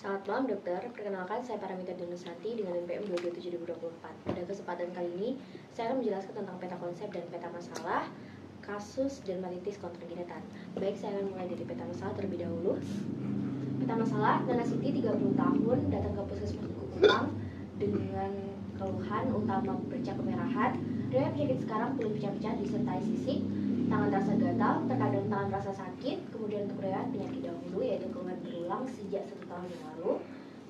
Selamat malam dokter, perkenalkan saya Paramita Denusanti dengan NPM 227-2024. Pada kesempatan kali ini, saya akan menjelaskan tentang peta konsep dan peta masalah kasus dermatitis kontragenetan. Baik, saya akan mulai dari peta masalah terlebih dahulu. Peta masalah, Nana Siti 30 tahun datang ke puskesmas Kupang dengan keluhan utama bercak kemerahan, riwayat penyakit sekarang kulit pecah-pecah disertai sisik, tangan terasa gatal, terkadang tangan terasa sakit. Kemudian untuk riwayat penyakit dahulu yaitu keluhan berulang sejak 1 tahun yang lalu.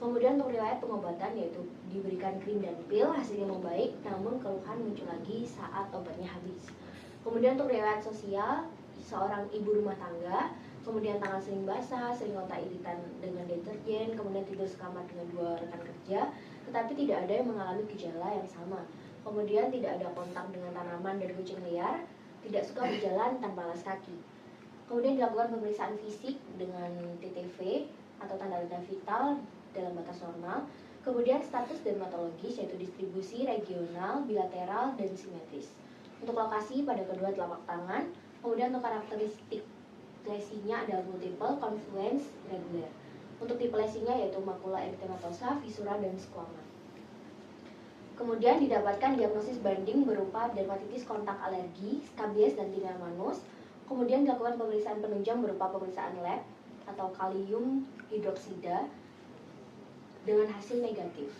Kemudian untuk riwayat pengobatan yaitu diberikan krim dan pil, hasilnya membaik, namun keluhan muncul lagi saat obatnya habis. Kemudian untuk riwayat sosial, seorang ibu rumah tangga, kemudian tangan sering basah, sering otak iritan dengan deterjen, kemudian tidur sekamar dengan 2 rekan kerja, tetapi tidak ada yang mengalami gejala yang sama. Kemudian tidak ada kontak dengan tanaman dan kucing liar, tidak suka berjalan tanpa alas kaki. Kemudian dilakukan pemeriksaan fisik dengan TTV atau tanda-tanda vital dalam batas normal. Kemudian status dermatologis yaitu distribusi regional, bilateral, dan simetris. Untuk lokasi pada kedua telapak tangan. Kemudian untuk karakteristik lesinya adalah multiple, confluence, regular. Untuk tipe lesinya yaitu makula eritematosa, visura, dan squamous. Kemudian didapatkan diagnosis banding berupa dermatitis kontak alergi, skabies, dan tinea manus. Kemudian dilakukan pemeriksaan penunjang berupa pemeriksaan lab atau kalium hidroksida dengan hasil negatif.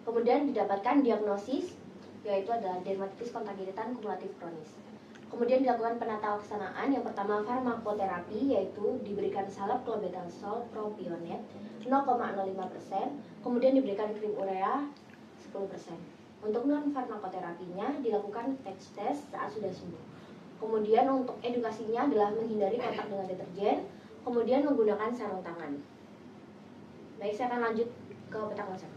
Kemudian didapatkan diagnosis yaitu adalah dermatitis kontragenetan kumulatif kronis. Kemudian dilakukan penata laksanaan. Yang pertama farmakoterapi yaitu diberikan salep clobetasol propionate 0,05%, kemudian diberikan krim urea 10%. Untuk non farmakoterapinya dilakukan patch test saat sudah sembuh. Kemudian untuk edukasinya adalah menghindari kontak dengan deterjen, kemudian menggunakan sarung tangan. Baik, saya akan lanjut ke peta konsep.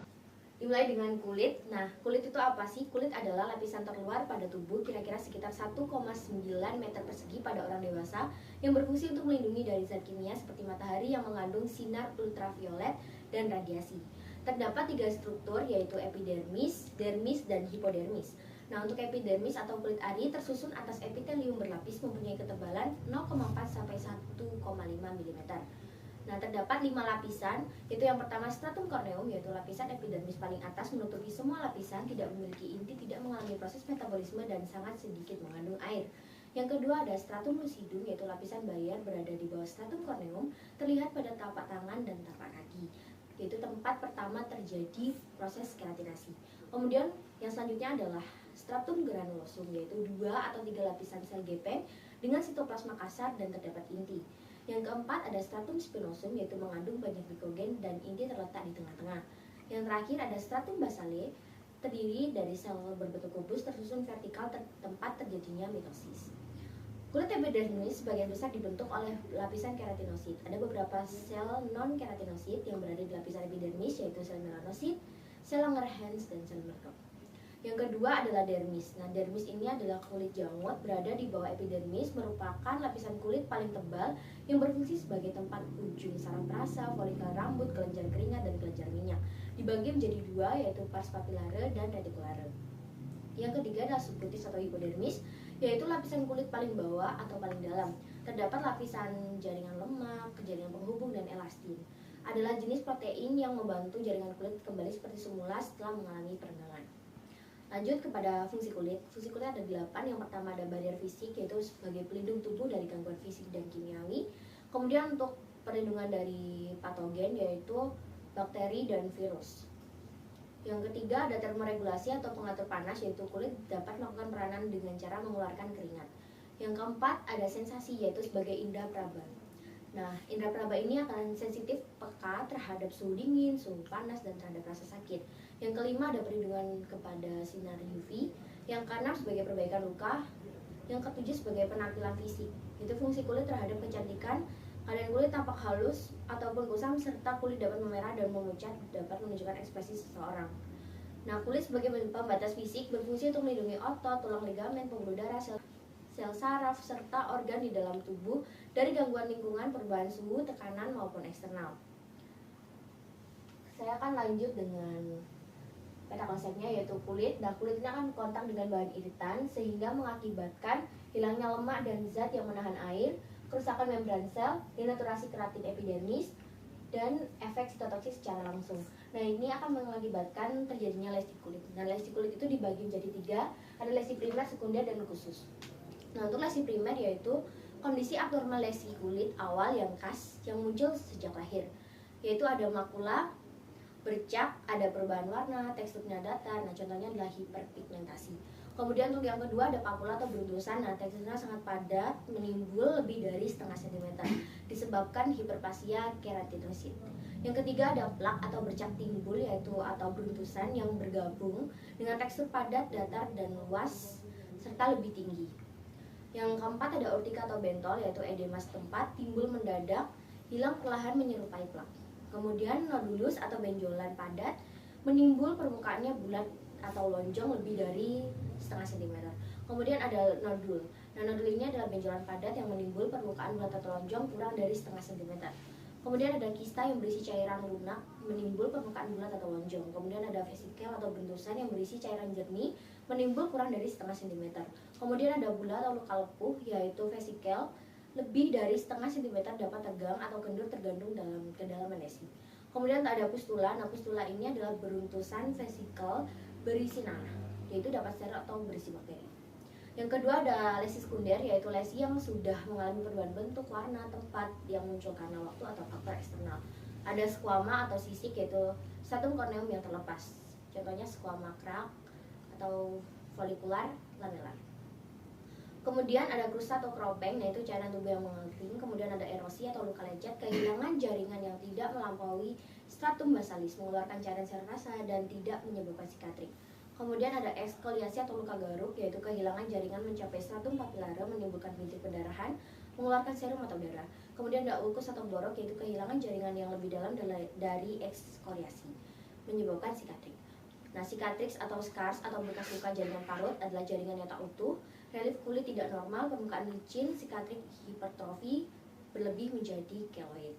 Dimulai dengan kulit. Nah, kulit itu apa sih? Kulit adalah lapisan terluar pada tubuh kira-kira sekitar 1,9 meter persegi pada orang dewasa yang berfungsi untuk melindungi dari zat kimia seperti matahari yang mengandung sinar ultraviolet dan radiasi. Terdapat 3 struktur yaitu epidermis, dermis, dan hipodermis. Nah, untuk epidermis atau kulit ari tersusun atas epitelium berlapis mempunyai ketebalan 0,4 sampai 1,5 mm. Nah, terdapat 5 lapisan, yaitu yang pertama stratum corneum, yaitu lapisan epidermis paling atas menutupi semua lapisan, tidak memiliki inti, tidak mengalami proses metabolisme, dan sangat sedikit mengandung air. Yang kedua ada stratum lucidum, yaitu lapisan bayar berada di bawah stratum corneum, terlihat pada telapak tangan dan telapak kaki, yaitu tempat pertama terjadi proses keratinasi. Kemudian yang selanjutnya adalah stratum granulosum, yaitu 2 atau 3 lapisan sel gepeng dengan sitoplasma kasar dan terdapat inti. Yang keempat ada stratum spinosum, yaitu mengandung banyak glikogen dan inti terletak di tengah-tengah. Yang terakhir ada stratum basale, terdiri dari sel berbentuk kubus tersusun vertikal tempat terjadinya mitosis. Kulit epidermis sebagian besar dibentuk oleh lapisan keratinosit. Ada beberapa sel non-keratinosit yang berada di lapisan epidermis, yaitu sel melanosit, sel Langerhans, dan sel Merkel. Yang kedua adalah dermis. Nah, dermis ini adalah kulit janggut berada di bawah epidermis, merupakan lapisan kulit paling tebal yang berfungsi sebagai tempat ujung saraf rasa, folikel rambut, kelenjar keringat, dan kelenjar minyak. Dibagi menjadi 2, yaitu pars papillare dan reticulare. Yang ketiga adalah subkutis atau hipodermis, yaitu lapisan kulit paling bawah atau paling dalam. Terdapat lapisan jaringan lemak, jaringan penghubung, dan elastin. Adalah jenis protein yang membantu jaringan kulit kembali seperti semula setelah mengalami perenggangan. Lanjut kepada fungsi kulit. Fungsi kulit ada 8. Yang pertama ada barier fisik, yaitu sebagai pelindung tubuh dari gangguan fisik dan kimiawi. Kemudian untuk perlindungan dari patogen, yaitu bakteri dan virus. Yang ketiga ada termoregulasi atau pengatur panas, yaitu kulit dapat melakukan peranan dengan cara mengeluarkan keringat. Yang keempat ada sensasi, yaitu sebagai indera praba. Nah, indera praba ini akan sensitif peka terhadap suhu dingin, suhu panas, dan terhadap rasa sakit. Yang kelima ada perlindungan kepada sinar UV. Yang keenam sebagai perbaikan luka. Yang ketujuh sebagai penampilan fisik. Itu fungsi kulit terhadap kecantikan. Keadaan kulit tampak halus ataupun kusam, serta kulit dapat memerah dan memucat, dapat menunjukkan ekspresi seseorang. Nah, kulit sebagai pembatas fisik berfungsi untuk melindungi otot, tulang ligamen, pembuluh darah, sel saraf, serta organ di dalam tubuh dari gangguan lingkungan, perubahan suhu, tekanan, maupun eksternal. Saya akan lanjut dengan peta konsepnya, yaitu kulit. Nah, kulit ini akan kontak dengan bahan iritan sehingga mengakibatkan hilangnya lemak dan zat yang menahan air, kerusakan membran sel, denaturasi keratin epidermis, dan efek sitotoksik secara langsung. Nah, ini akan mengakibatkan terjadinya lesi kulit. Nah, lesi kulit itu dibagi menjadi 3, ada lesi primer, sekunder, dan khusus. Nah, untuk lesi primer yaitu kondisi abnormal lesi kulit awal yang khas yang muncul sejak lahir, yaitu ada makula, bercak, ada perubahan warna, teksturnya datar. Nah, contohnya adalah hiperpigmentasi. Kemudian untuk yang kedua ada papula atau beruntusan. Nah, teksturnya sangat padat, menimbul lebih dari setengah sentimeter, disebabkan hiperplasia keratinosit. Yang ketiga ada plak atau bercak timbul yaitu atau beruntusan yang bergabung dengan tekstur padat, datar, dan luas serta lebih tinggi. Yang keempat ada urtika atau bentol yaitu edema setempat, timbul mendadak, hilang perlahan menyerupai plak. Kemudian nodulus atau benjolan padat, menimbul permukaannya bulat atau lonjong lebih dari setengah sentimeter. Kemudian ada nodul. Nah, nodul ini adalah benjolan padat yang menimbul permukaan bulat atau lonjong kurang dari setengah sentimeter. Kemudian ada kista yang berisi cairan lunak, menimbul permukaan bulat atau lonjong. Kemudian ada vesikel atau bentusan yang berisi cairan jernih, menimbul kurang dari setengah sentimeter. Kemudian ada bulat atau luka lepuh, yaitu vesikel lebih dari setengah sentimeter dapat tegang atau kendur tergantung dalam kedalaman lesi. Kemudian ada pustula. Nah, pustula ini adalah beruntusan vesikel berisi nanah, yaitu dapat steril atau berisi bakteri. Yang kedua ada lesi sekunder, yaitu lesi yang sudah mengalami perubahan bentuk, warna, tempat yang muncul karena waktu atau faktor eksternal. Ada squama atau sisik, yaitu stratum corneum yang terlepas. Contohnya squama crack atau folikular lamellar. Kemudian ada krusta atau kropeng, yaitu cairan tubuh yang mengering. Kemudian ada erosi atau luka lecet, kehilangan jaringan yang tidak melampaui stratum basalis, mengeluarkan cairan serasa dan tidak menyebabkan sikatrik. Kemudian ada ekskoliasi atau luka garuk, yaitu kehilangan jaringan mencapai stratum papilare, menimbulkan bintik pendarahan, mengeluarkan serum atau darah. Kemudian ada ulkus atau borok, yaitu kehilangan jaringan yang lebih dalam dari ekskoliasi, menyebabkan sikatrik. Nah, cicatrix atau scars atau bekas luka jaringan parut adalah jaringan yang tak utuh, relief kulit tidak normal, permukaan licin, sikatrik hipertrofi berlebih menjadi keloid.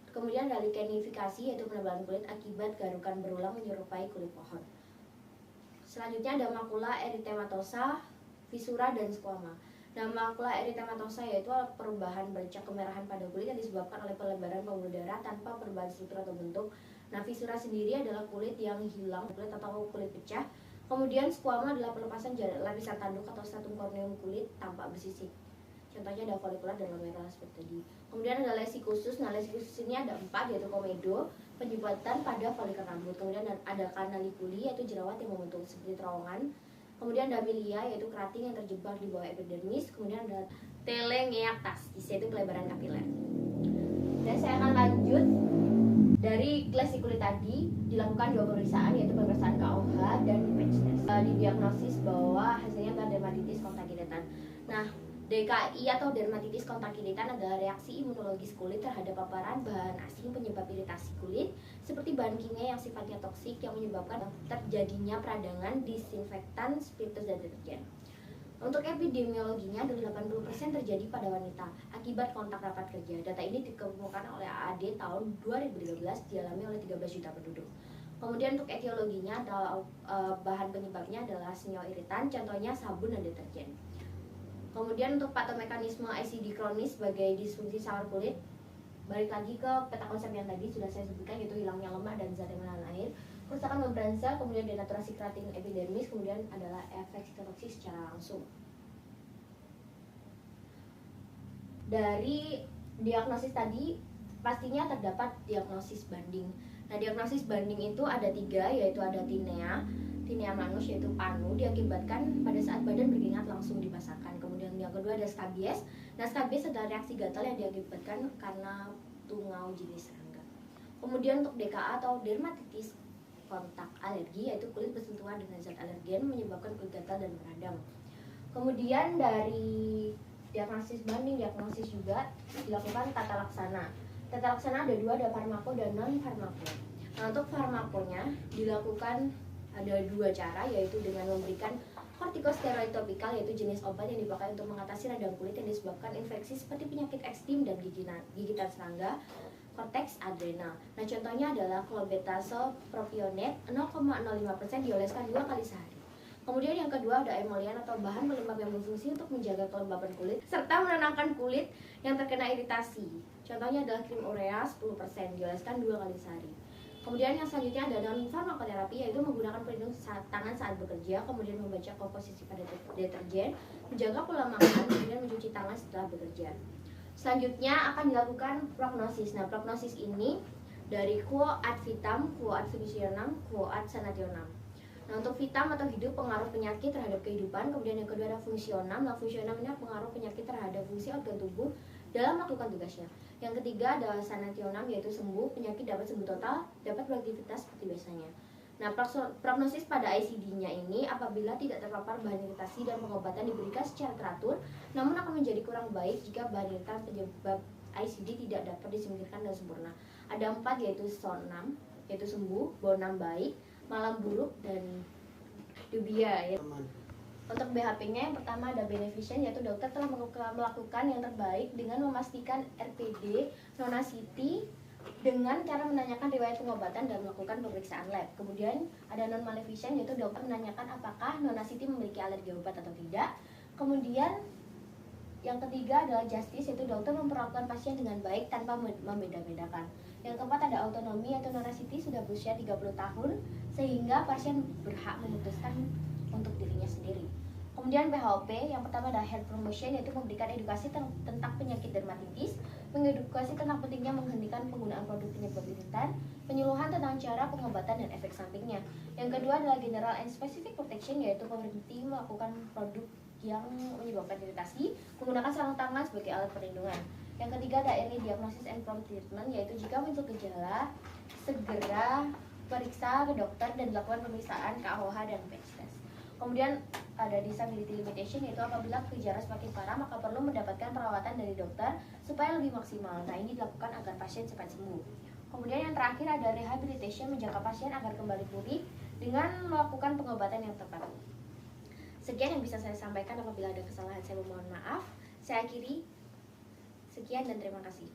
Kemudian ada lichenifikasi, yaitu penebalan kulit akibat garukan berulang menyerupai kulit pohon. Selanjutnya ada makula eritematosa, visura, dan squama. Nah, makula eritematosa yaitu perubahan bercak kemerahan pada kulit yang disebabkan oleh pelebaran pembuluh darah tanpa perubahan struktur atau bentuk. Nah, visura sendiri adalah kulit yang hilang, kulit atau kulit pecah. Kemudian squama adalah pelepasan lapisan tanduk atau stratum corneum kulit tampak bersisik. Contohnya ada folikular dan lamellar seperti tadi. Kemudian ada lesi khusus. Nah, lesi khusus ini ada 4, yaitu komedo, penyebatan pada folikel rambut. Kemudian ada canaliculi, yaitu jerawat yang membentuk seperti terowongan. Kemudian ada milia, yaitu keratin yang terjebak di bawah epidermis. Kemudian ada telangiectasis, yaitu pelebaran kapiler. Dan saya akan lanjut dari lesi kulit tadi, dilakukan 2 pemeriksaan, yaitu pemeriksaan KOH dan patch test. Didiagnosis bahwa hasilnya adalah dermatitis kontaginetan. Nah, DKI atau dermatitis kontaginetan adalah reaksi imunologis kulit terhadap paparan bahan asing penyebab iritasi kulit seperti bahan kimia yang sifatnya toksik yang menyebabkan terjadinya peradangan, disinfektan, spiritus, dan deterjen. Untuk epidemiologinya adalah 80% terjadi pada wanita akibat kontak rapat kerja. Data ini dikemukakan oleh AAD tahun 2013, dialami oleh 13 juta penduduk. Kemudian untuk etiologinya adalah bahan penyebabnya adalah senyawa iritan, contohnya sabun dan deterjen. Kemudian untuk patomekanisme ICD kronis sebagai disfungsi saluran kulit, balik lagi ke peta konsep yang tadi sudah saya sebutkan, yaitu hilangnya lemak dan zat yang menahan air, kerusakan membran sel, kemudian denaturasi keratin epidermis, kemudian adalah efek sitotoksik secara langsung. Dari diagnosis tadi pastinya terdapat diagnosis banding. Nah, diagnosis banding itu ada 3, yaitu ada tinea manus, yaitu panu, diakibatkan pada saat badan berkeringat langsung dibasahkan. Kemudian yang kedua ada skabies. Nah, skabies adalah reaksi gatal yang diakibatkan karena tungau jenis serangga. Kemudian untuk DKA atau dermatitis kontak alergi, yaitu kulit bersentuhan dengan zat alergen menyebabkan kulit gatal dan meradang. Kemudian dari diagnosis banding, diagnosis juga dilakukan tata laksana. Tata laksana ada 2, ada farmako dan non farmako. Nah, untuk farmakonya dilakukan ada 2 cara, yaitu dengan memberikan kortikosteroid topikal, yaitu jenis obat yang dipakai untuk mengatasi radang kulit yang disebabkan infeksi seperti penyakit eksim dan gigitan serangga, korteks adrenal. Nah, contohnya adalah clobetasol propionate 0,05% dioleskan 2 kali sehari. Kemudian yang kedua ada emolian atau bahan pelembab yang berfungsi untuk menjaga kelembapan kulit serta menenangkan kulit yang terkena iritasi. Contohnya adalah krim urea 10%, dioleskan 2 kali sehari. Kemudian yang selanjutnya ada non farmakoterapi, yaitu menggunakan pelindung tangan saat bekerja, kemudian membaca komposisi pada deterjen, menjaga pola makan, kemudian mencuci tangan setelah bekerja. Selanjutnya akan dilakukan prognosis. Nah, prognosis ini dari quo ad vitam, quo ad fiducianam, quo ad sanationem. Nah, untuk vitam atau hidup, pengaruh penyakit terhadap kehidupan. Kemudian yang kedua ada fungsionam. Nah, fungsionam ini pengaruh penyakit terhadap fungsi organ tubuh dalam melakukan tugasnya. Yang ketiga adalah sanationem, yaitu sembuh, penyakit dapat sembuh total, dapat beraktivitas seperti biasanya. Nah, prognosis pada ICD-nya ini apabila tidak terpapar bahan iritasi dan pengobatan diberikan secara teratur, namun akan menjadi kurang baik jika bahan iritan penyebab ICD tidak dapat disingkirkan dengan sempurna. Ada 4, yaitu sonam, yaitu sembuh, bonam baik, malam buruk, dan dubia ya. Untuk BHP-nya yang pertama ada beneficent, yaitu dokter telah melakukan yang terbaik dengan memastikan RPD, nona City dengan cara menanyakan riwayat pengobatan dan melakukan pemeriksaan lab. Kemudian ada non maleficent, yaitu dokter menanyakan apakah nona City memiliki alergi obat atau tidak. Kemudian yang ketiga adalah justice, yaitu dokter memperlakukan pasien dengan baik tanpa membeda-bedakan. Yang keempat ada autonomi, yaitu nona City sudah berusia 30 tahun sehingga pasien berhak memutuskan untuk dirinya sendiri. Kemudian PHOP, yang pertama adalah health promotion, yaitu memberikan edukasi tentang penyakit dermatitis, mengedukasi tentang pentingnya menghentikan penggunaan produk penyebab iritan, penyuluhan tentang cara pengobatan dan efek sampingnya. Yang kedua adalah general and specific protection, yaitu berhenti melakukan produk yang menyebabkan iritasi, menggunakan sarung tangan sebagai alat perlindungan. Yang ketiga ada early diagnosis and prompt treatment, yaitu jika muncul gejala, segera periksa ke dokter dan dilakukan pemeriksaan KOH dan PET test. Kemudian ada disability limitation, yaitu apabila gejala semakin parah maka perlu mendapatkan perawatan dari dokter supaya lebih maksimal. Nah, ini dilakukan agar pasien cepat sembuh. Kemudian yang terakhir ada rehabilitation, menjaga pasien agar kembali pulih dengan melakukan pengobatan yang tepat. Sekian yang bisa saya sampaikan, apabila ada kesalahan saya mohon maaf. Saya akhiri. Sekian dan terima kasih.